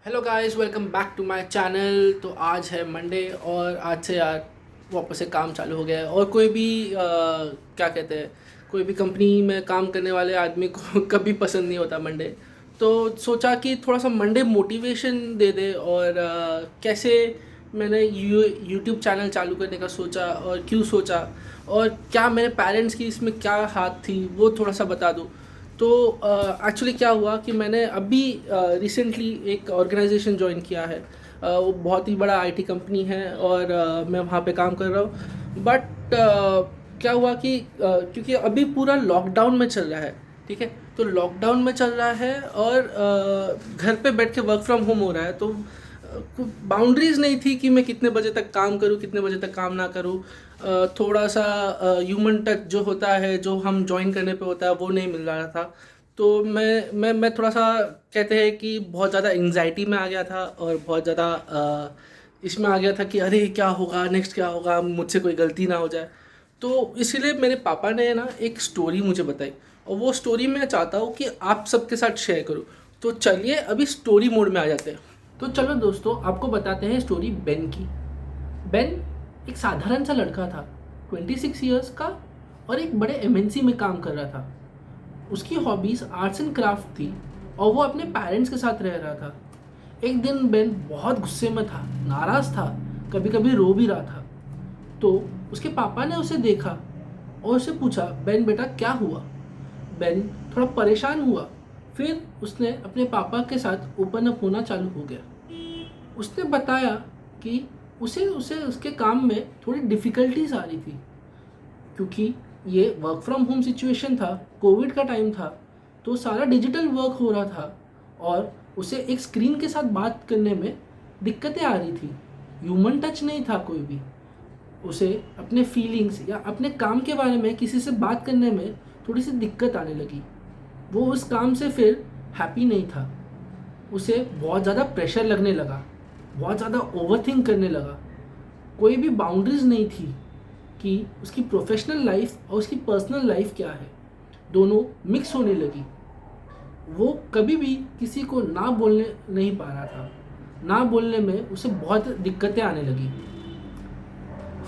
Hello guys, welcome back to my channel. तो आज है मंडे और आज से यार वापस से काम चालू हो गया है। और कोई भी क्या कहते हैं, कोई भी कंपनी में काम करने वाले आदमी को कभी पसंद नहीं होता मंडे। तो सोचा कि थोड़ा सा मंडे मोटिवेशन दे दे। और कैसे मैंने यूट्यूब चैनल चालू करने का सोचा और क्यों सोचा, और क्या मेरे पेरेंट्स की इसमें क्या हाथ थी वो थोड़ा सा बता दूँ। तो एक्चुअली क्या हुआ कि मैंने अभी रिसेंटली एक ऑर्गेनाइजेशन ज्वाइन किया है। वो बहुत ही बड़ा आईटी कंपनी है और मैं वहाँ पे काम कर रहा हूँ। बट क्या हुआ कि क्योंकि अभी पूरा लॉकडाउन में चल रहा है, ठीक है। तो लॉकडाउन में चल रहा है और घर पे बैठ के वर्क फ्रॉम होम हो रहा है। तो बाउंड्रीज नहीं थी कि मैं कितने बजे तक काम करूँ, कितने बजे तक काम ना करूँ। थोड़ा सा ह्यूमन टच जो होता है, जो हम ज्वाइन करने पे होता है, वो नहीं मिल रहा था। तो मैं थोड़ा सा कहते हैं कि बहुत ज़्यादा एंग्जाइटी में आ गया था और बहुत ज़्यादा इसमें आ गया था कि अरे क्या होगा, नेक्स्ट क्या होगा, मुझसे कोई गलती ना हो जाए। तो इसीलिए मेरे पापा ने ना एक स्टोरी मुझे बताई, और वो स्टोरी मैं चाहता हूँ कि आप सबके साथ शेयर करूँ। तो चलिए अभी स्टोरी मोड में आ जाते हैं। तो चलो दोस्तों, आपको बताते हैं स्टोरी बेन की। बेन एक साधारण सा लड़का था, 26 ईयर्स का, और एक बड़े एमएनसी में काम कर रहा था। उसकी हॉबीज़ आर्ट्स एंड क्राफ्ट थी और वो अपने पेरेंट्स के साथ रह रहा था। एक दिन बेन बहुत गुस्से में था, नाराज़ था, कभी कभी रो भी रहा था। तो उसके पापा ने उसे देखा और उससे पूछा, बेन बेटा क्या हुआ। बेन थोड़ा परेशान हुआ। फिर उसने अपने पापा के साथ ओपन अप होना चालू हो गया। उसने बताया कि उसे उसे उसके काम में थोड़ी डिफ़िकल्टीज आ रही थी, क्योंकि ये वर्क फ्रॉम होम सिचुएशन था, कोविड का टाइम था। तो सारा डिजिटल वर्क हो रहा था और उसे एक स्क्रीन के साथ बात करने में दिक्कतें आ रही थी। ह्यूमन टच नहीं था कोई भी। उसे अपने फीलिंग्स या अपने काम के बारे में किसी से बात करने में थोड़ी सी दिक्कत आने लगी। वो उस काम से फिर हैप्पी नहीं था। उसे बहुत ज़्यादा प्रेशर लगने लगा, बहुत ज़्यादा ओवरथिंक करने लगा। कोई भी बाउंड्रीज नहीं थी कि उसकी प्रोफेशनल लाइफ और उसकी पर्सनल लाइफ क्या है, दोनों मिक्स होने लगी। वो कभी भी किसी को ना बोलने नहीं पा रहा था। ना बोलने में उसे बहुत दिक्कतें आने लगी।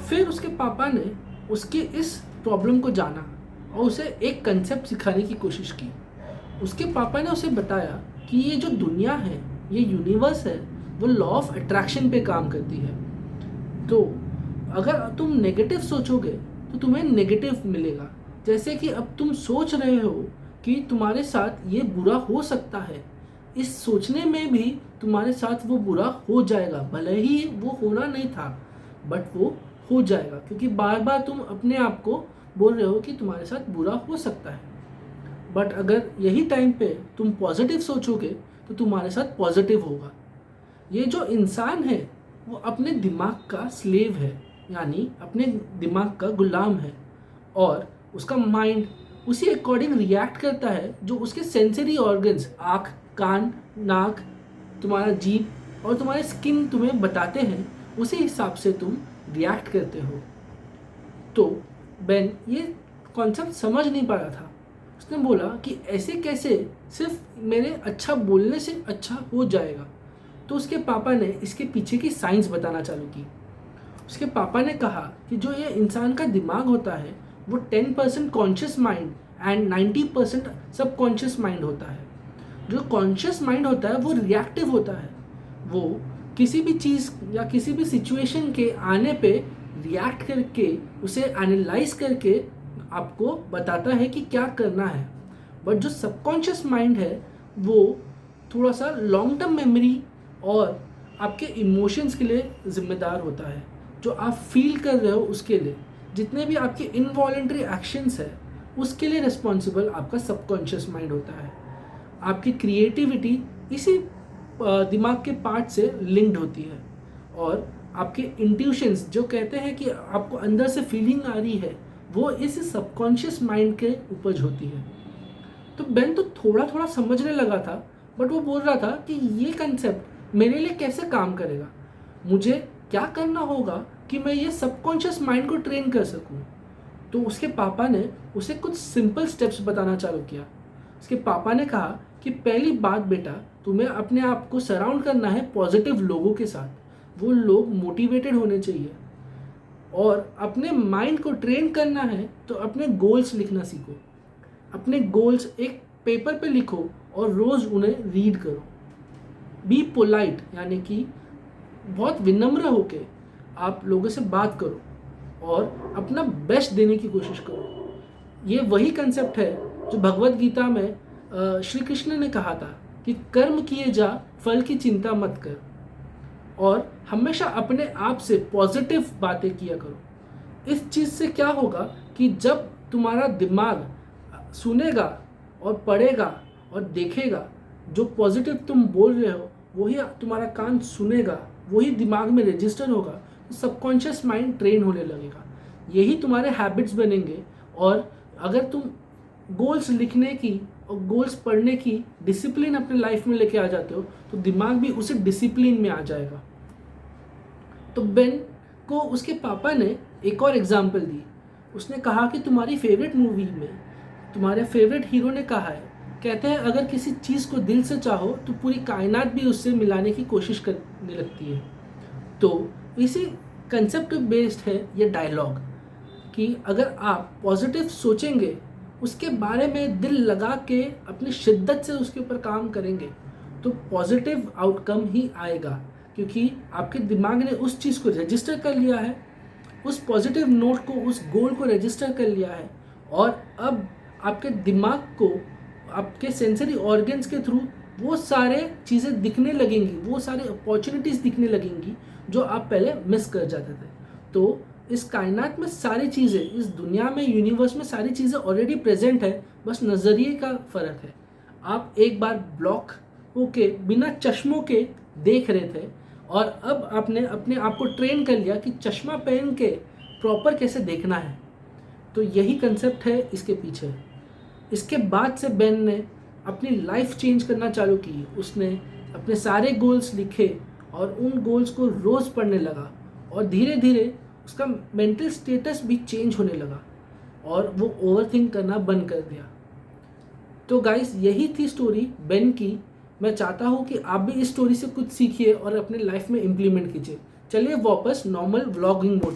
फिर उसके पापा ने उसके इस प्रॉब्लम को जाना और उसे एक कंसेप्ट सिखाने की कोशिश की। उसके पापा ने उसे बताया कि ये जो दुनिया है, ये यूनिवर्स है, वो लॉ ऑफ अट्रैक्शन पे काम करती है। तो अगर तुम नेगेटिव सोचोगे तो तुम्हें नेगेटिव मिलेगा। जैसे कि अब तुम सोच रहे हो कि तुम्हारे साथ ये बुरा हो सकता है, इस सोचने में भी तुम्हारे साथ वो बुरा हो जाएगा। भले ही वो होना नहीं था, बट वो हो जाएगा, क्योंकि बार बार तुम अपने आप को बोल रहे हो कि तुम्हारे साथ बुरा हो सकता है। बट अगर यही टाइम पे तुम पॉजिटिव सोचोगे तो तुम्हारे साथ पॉजिटिव होगा। ये जो इंसान है वो अपने दिमाग का स्लेव है, यानी अपने दिमाग का गुलाम है। और उसका माइंड उसी अकॉर्डिंग रिएक्ट करता है जो उसके सेंसरी ऑर्गन्स, आँख, कान, नाक, तुम्हारा जीभ और तुम्हारे स्किन तुम्हें बताते हैं। उसी हिसाब से तुम रिएक्ट करते हो। तो बेन ये कॉन्सेप्ट समझ नहीं पा रहा था। उसने बोला कि ऐसे कैसे सिर्फ मेरे अच्छा बोलने से अच्छा हो जाएगा। तो उसके पापा ने इसके पीछे की साइंस बताना चालू की। उसके पापा ने कहा कि जो ये इंसान का दिमाग होता है वो 10% conscious mind and 90% subconscious mind होता है। जो कॉन्शियस माइंड होता है वो रिएक्टिव होता है। वो किसी भी चीज़ या किसी भी सिचुएशन के आने पे रिएक्ट करके उसे एनालाइज करके आपको बताता है कि क्या करना है। बट जो सबकॉन्शियस माइंड है वो थोड़ा सा लॉन्ग टर्म मेमोरी और आपके इमोशंस के लिए ज़िम्मेदार होता है। जो आप फील कर रहे हो उसके लिए, जितने भी आपके इनवॉलेंट्री एक्शंस है उसके लिए रिस्पॉन्सिबल आपका सबकॉन्शियस माइंड होता है। आपकी क्रिएटिविटी इसी दिमाग के पार्ट से लिंक्ड होती है। और आपके इंट्यूशंस जो कहते हैं कि आपको अंदर से फीलिंग आ रही है, वो इस सबकॉन्शियस माइंड के उपज होती है। तो बेन तो थोड़ा थोड़ा समझने लगा था, बट वो बोल रहा था कि ये कंसेप्ट मेरे लिए कैसे काम करेगा, मुझे क्या करना होगा कि मैं ये सबकॉन्शियस माइंड को ट्रेन कर सकूं। तो उसके पापा ने उसे कुछ सिंपल स्टेप्स बताना चालू किया। उसके पापा ने कहा कि पहली बात बेटा, तुम्हें अपने आप को सराउंड करना है पॉजिटिव लोगों के साथ, वो लोग मोटिवेटेड होने चाहिए, और अपने माइंड को ट्रेन करना है तो अपने गोल्स लिखना सीखो। अपने गोल्स एक पेपर पे लिखो और रोज़ उन्हें रीड करो। बी पोलाइट, यानी कि बहुत विनम्र होके आप लोगों से बात करो और अपना बेस्ट देने की कोशिश करो। ये वही कंसेप्ट है जो भगवत गीता में श्री कृष्ण ने कहा था कि कर्म किए जा, फल की चिंता मत कर, और हमेशा अपने आप से पॉजिटिव बातें किया करो। इस चीज़ से क्या होगा कि जब तुम्हारा दिमाग सुनेगा और पढ़ेगा और देखेगा, जो पॉजिटिव तुम बोल रहे हो वही तुम्हारा कान सुनेगा, वही दिमाग में रजिस्टर होगा, तो सबकॉन्शियस माइंड ट्रेन होने लगेगा। यही तुम्हारे हैबिट्स बनेंगे। और अगर तुम गोल्स लिखने की और गोल्स पढ़ने की डिसिप्लिन अपने लाइफ में लेके आ जाते हो तो दिमाग भी उसी डिसिप्लिन में आ जाएगा। तो बेन को उसके पापा ने एक और एग्जाम्पल दी। उसने कहा कि तुम्हारी फेवरेट मूवी में तुम्हारे फेवरेट हीरो ने कहा है, कहते हैं अगर किसी चीज़ को दिल से चाहो तो पूरी कायनात भी उससे मिलाने की कोशिश करने लगती है। तो इसी कंसेप्ट बेस्ड है ये डायलॉग कि अगर आप पॉजिटिव सोचेंगे, उसके बारे में दिल लगा के अपनी शिद्दत से उसके ऊपर काम करेंगे तो पॉजिटिव आउटकम ही आएगा, क्योंकि आपके दिमाग ने उस चीज़ को रजिस्टर कर लिया है, उस पॉजिटिव नोट को, उस गोल को रजिस्टर कर लिया है, और अब आपके दिमाग को आपके सेंसरी ऑर्गन्स के थ्रू वो सारे चीज़ें दिखने लगेंगी, वो सारे अपॉर्चुनिटीज़ दिखने लगेंगी जो आप पहले मिस कर जाते थे। तो इस कायनात में सारी चीज़ें, इस दुनिया में, यूनिवर्स में सारी चीज़ें ऑलरेडी प्रेजेंट है, बस नज़रिए का फ़र्क है। आप एक बार ब्लॉक होके बिना चश्मों के देख रहे थे और अब आपने अपने आप को ट्रेन कर लिया कि चश्मा पहन के प्रॉपर कैसे देखना है। तो यही कंसेप्ट है इसके पीछे। इसके बाद से बेन ने अपनी लाइफ चेंज करना चालू की। उसने अपने सारे गोल्स लिखे और उन गोल्स को रोज़ पढ़ने लगा, और धीरे धीरे उसका मेंटल स्टेटस भी चेंज होने लगा और वो ओवरथिंक करना बंद कर दिया। तो गाइस, यही थी स्टोरी बेन की। मैं चाहता हूँ कि आप भी इस स्टोरी से कुछ सीखिए और अपने लाइफ में इम्प्लीमेंट कीजिए। चलिए वापस नॉर्मल व्लॉगिंग मोड।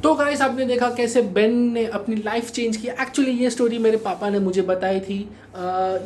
तो गाइस, आपने देखा कैसे बेन ने अपनी लाइफ चेंज की। एक्चुअली ये स्टोरी मेरे पापा ने मुझे बताई थी,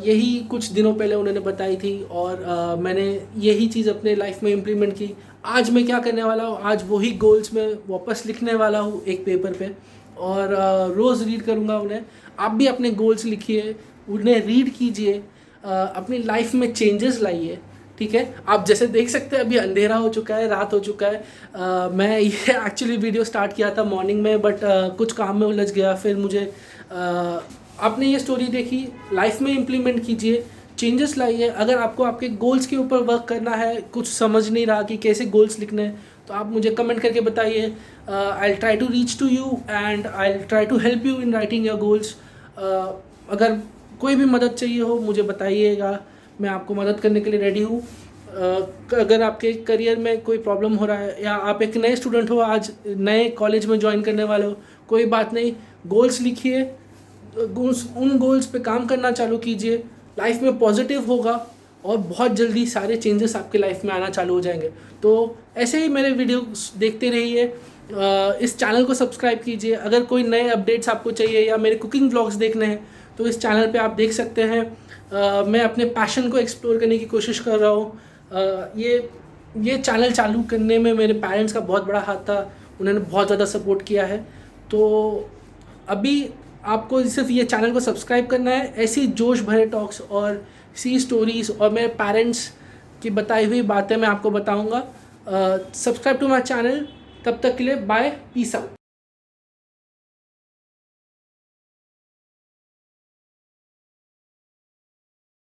यही कुछ दिनों पहले उन्होंने बताई थी, और मैंने यही चीज़ अपने लाइफ में इम्प्लीमेंट की। आज मैं क्या करने वाला हूँ, आज वही गोल्स में वापस लिखने वाला हूँ एक पेपर पे, और रोज़ रीड करूँगा उन्हें। आप भी अपने गोल्स लिखिए, उन्हें रीड कीजिए, अपनी लाइफ में चेंजेस लाइए। ठीक है, आप जैसे देख सकते हैं अभी अंधेरा हो चुका है, रात हो चुका है। मैं ये एक्चुअली वीडियो स्टार्ट किया था मॉर्निंग में, बट कुछ काम में उलझ गया। फिर मुझे आपने ये स्टोरी देखी, लाइफ में इम्प्लीमेंट कीजिए, चेंजेस लाइए। अगर आपको आपके गोल्स के ऊपर वर्क करना है, कुछ समझ नहीं रहा कि कैसे गोल्स लिखने हैं, तो आप मुझे कमेंट करके बताइए। I try to reach to you and I try to help you in writing your goals. अगर कोई भी मदद चाहिए हो मुझे बताइएगा, मैं आपको मदद करने के लिए रेडी हूँ। अगर आपके करियर में कोई प्रॉब्लम हो रहा है, या आप एक नए स्टूडेंट हो, आज नए कॉलेज में ज्वाइन करने वाले हो, कोई बात नहीं, गोल्स लिखिए, उन गोल्स पे काम करना चालू कीजिए। लाइफ में पॉजिटिव होगा और बहुत जल्दी सारे चेंजेस आपके लाइफ में आना चालू हो जाएंगे। तो ऐसे ही मेरे वीडियो देखते रहिए, इस चैनल को सब्सक्राइब कीजिए। अगर कोई नए अपडेट्स आपको चाहिए या मेरे कुकिंग व्लॉग्स देखने हैं तो इस चैनल पे आप देख सकते हैं। मैं अपने पैशन को एक्सप्लोर करने की कोशिश कर रहा हूँ। ये चैनल चालू करने में मेरे पेरेंट्स का बहुत बड़ा हाथ था, उन्होंने बहुत ज़्यादा सपोर्ट किया है। तो अभी आपको सिर्फ ये चैनल को सब्सक्राइब करना है। ऐसी जोश भरे टॉक्स और सी स्टोरीज़ और मेरे पेरेंट्स की बताई हुई बातें मैं आपको बताऊँगा। Subscribe to my channel. तब तक के लिए बाय, पीस आउट।